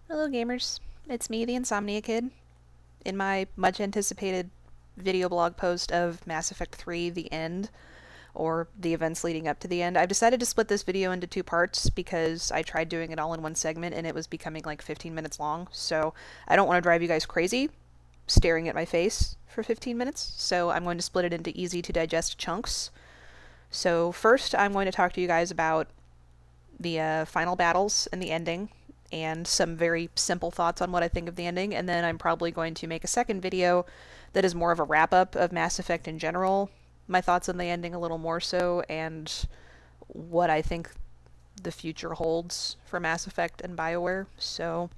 Hello gamers, it's me, the Insomniakid. In my much anticipated video blog post of Mass Effect 3 The End, or the events leading up to the end, I've decided to split this video into two parts because I tried doing it all in one segment and it was becoming like 15 minutes long, so I don't want to drive you guys crazy staring at my face for 15 minutes, so I'm going to split it into easy to digest chunks. So first I'm going to talk to you guys about the final battles and the ending, and some very simple thoughts on what I think of the ending, and then I'm probably going to make a second video that is more of a wrap-up of Mass Effect in general, my thoughts on the ending a little more so, and what I think the future holds for Mass Effect and BioWare. So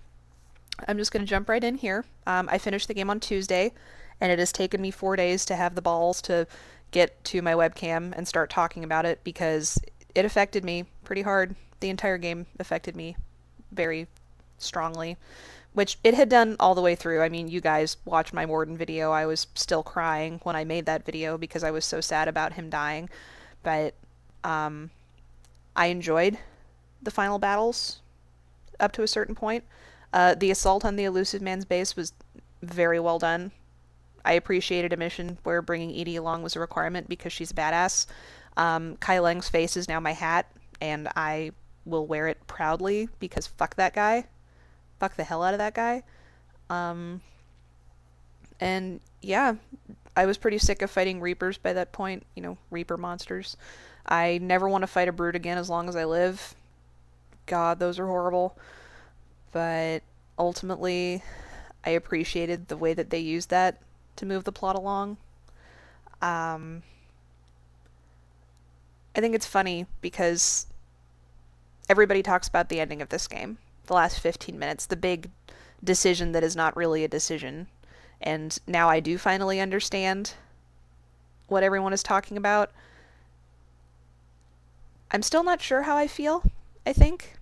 I'm just going to jump right in here. I finished the game on Tuesday, and it has taken me 4 days to have the balls to get to my webcam and start talking about it because it affected me pretty hard. The entire game affected me very strongly, which it had done all the way through. I mean, you guys watched my Morden video. I was still crying when I made that video because I was so sad about him dying. But I enjoyed the final battles up to a certain point. The assault on the Elusive Man's base was very well done. I appreciated a mission where bringing Edie along was a requirement because she's a badass. Kai Leng's face is now my hat, and I will wear it proudly because fuck that guy. Fuck the hell out of that guy. And yeah, I was pretty sick of fighting Reapers by that point, Reaper monsters. I never want to fight a Brute again as long as I live. God, those are horrible. But ultimately, I appreciated the way that they used that to move the plot along. I think it's funny because everybody talks about the ending of this game, the last 15 minutes, the big decision that is not really a decision. And now I do finally understand what everyone is talking about. I'm still not sure how I feel, I think.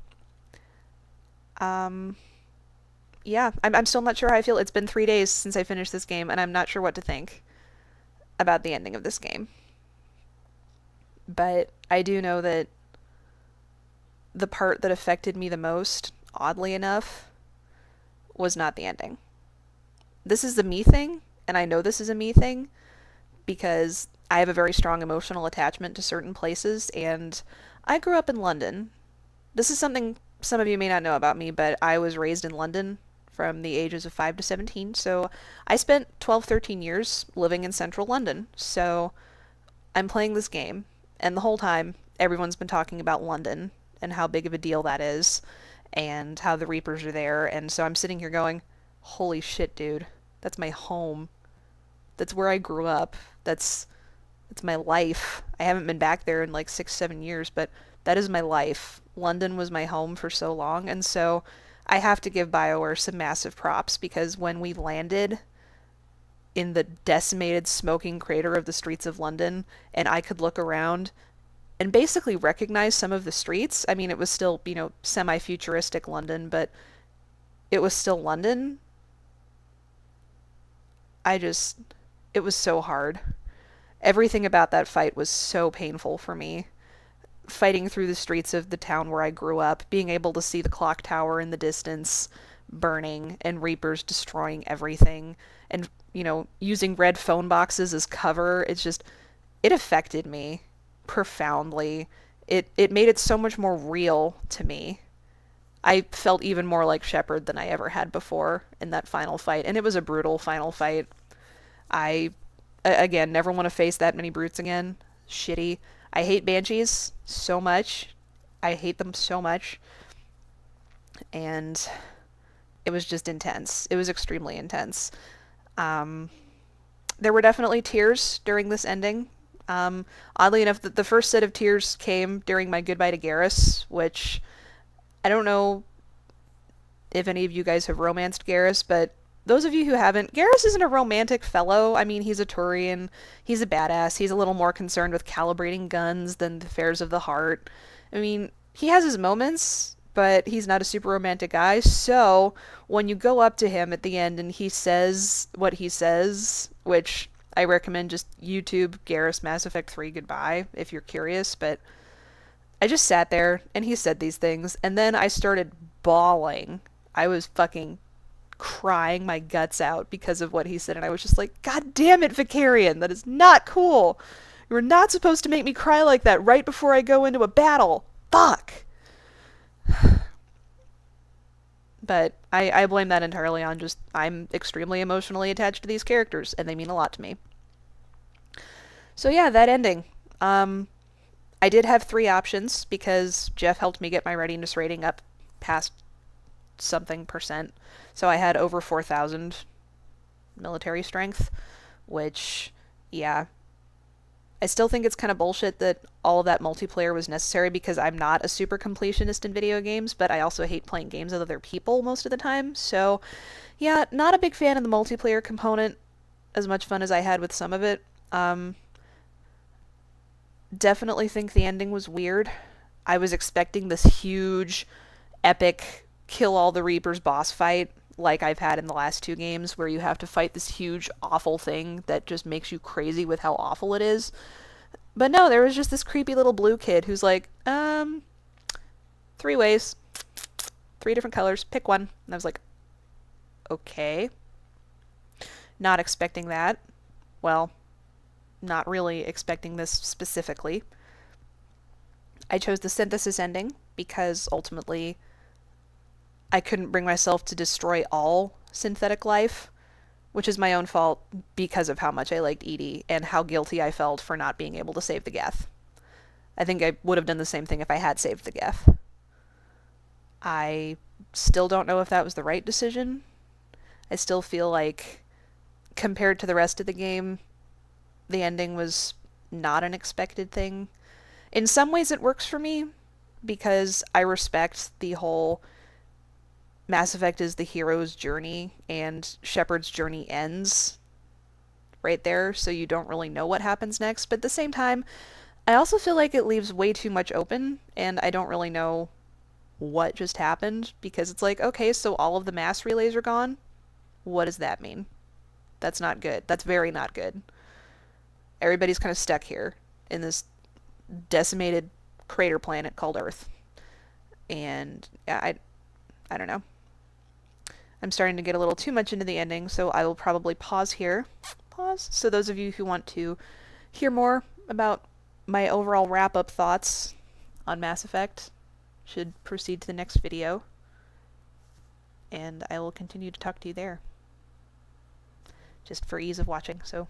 Yeah, I'm still not sure how I feel. It's been 3 days since I finished this game, and I'm not sure what to think about the ending of this game. But I do know that the part that affected me the most, oddly enough, was not the ending. This is a me thing, and I know this is a me thing because I have a very strong emotional attachment to certain places, and I grew up in London. This is something some of you may not know about me, but I was raised in London from the ages of 5 to 17, so I spent 12, 13 years living in central London. So I'm playing this game, and the whole time, everyone's been talking about London and how big of a deal that is, and how the Reapers are there, and so I'm sitting here going, holy shit, dude, that's my home. That's where I grew up. That's my life. I haven't been back there in like 6, 7 years, but that is my life. London was my home for so long, and so I have to give BioWare some massive props because when we landed in the decimated, smoking crater of the streets of London, and I could look around and basically recognize some of the streets. I mean, it was still, semi-futuristic London, but it was still London. It was so hard. Everything about that fight was so painful for me. Fighting through the streets of the town where I grew up, being able to see the clock tower in the distance burning and Reapers destroying everything, and, using red phone boxes as cover, it affected me profoundly. It made it so much more real to me. I felt even more like Shepard than I ever had before in that final fight, and it was a brutal final fight. I, again, never want to face that many brutes again. Shitty. I hate Banshees so much. I hate them so much. And it was just intense. It was extremely intense. There were definitely tears during this ending. Oddly enough, the first set of tears came during my goodbye to Garrus, which I don't know if any of you guys have romanced Garrus, but those of you who haven't, Garrus isn't a romantic fellow. I mean, he's a Turian, he's a badass, he's a little more concerned with calibrating guns than the affairs of the heart. I mean, he has his moments, but he's not a super romantic guy, so when you go up to him at the end and he says what he says, which I recommend just YouTube Garrus Mass Effect 3 goodbye if you're curious, but I just sat there and he said these things, and then I started bawling. I was fucking crying my guts out because of what he said, and I was just like, God damn it, Vicarian, that is not cool. You were not supposed to make me cry like that right before I go into a battle. Fuck. But I blame that entirely on just I'm extremely emotionally attached to these characters, and they mean a lot to me. So yeah, that ending. I did have 3 options because Jeff helped me get my readiness rating up past something percent. So I had over 4,000 military strength, which, yeah. I still think it's kind of bullshit that all of that multiplayer was necessary because I'm not a super completionist in video games, but I also hate playing games with other people most of the time. So, yeah, not a big fan of the multiplayer component, as much fun as I had with some of it. Definitely think the ending was weird. I was expecting this huge, epic, kill all the Reapers boss fight like I've had in the last 2 games, where you have to fight this huge, awful thing that just makes you crazy with how awful it is. But no, there was just this creepy little blue kid who's like, 3 ways, 3 different colors, pick one. And I was like, okay. Not expecting that. Well, not really expecting this specifically. I chose the synthesis ending because ultimately I couldn't bring myself to destroy all synthetic life, which is my own fault because of how much I liked Edie and how guilty I felt for not being able to save the Geth. I think I would have done the same thing if I had saved the Geth. I still don't know if that was the right decision. I still feel like, compared to the rest of the game, the ending was not an expected thing. In some ways it works for me, because I respect the whole Mass Effect is the hero's journey, and Shepard's journey ends right there, so you don't really know what happens next. But at the same time, I also feel like it leaves way too much open, and I don't really know what just happened, because it's like, okay, so all of the mass relays are gone? What does that mean? That's not good. That's very not good. Everybody's kind of stuck here in this decimated crater planet called Earth. And yeah, I don't know. I'm starting to get a little too much into the ending, so I will probably pause here. Pause. So those of you who want to hear more about my overall wrap-up thoughts on Mass Effect should proceed to the next video, and I will continue to talk to you there, just for ease of watching. So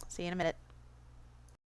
see you in a minute.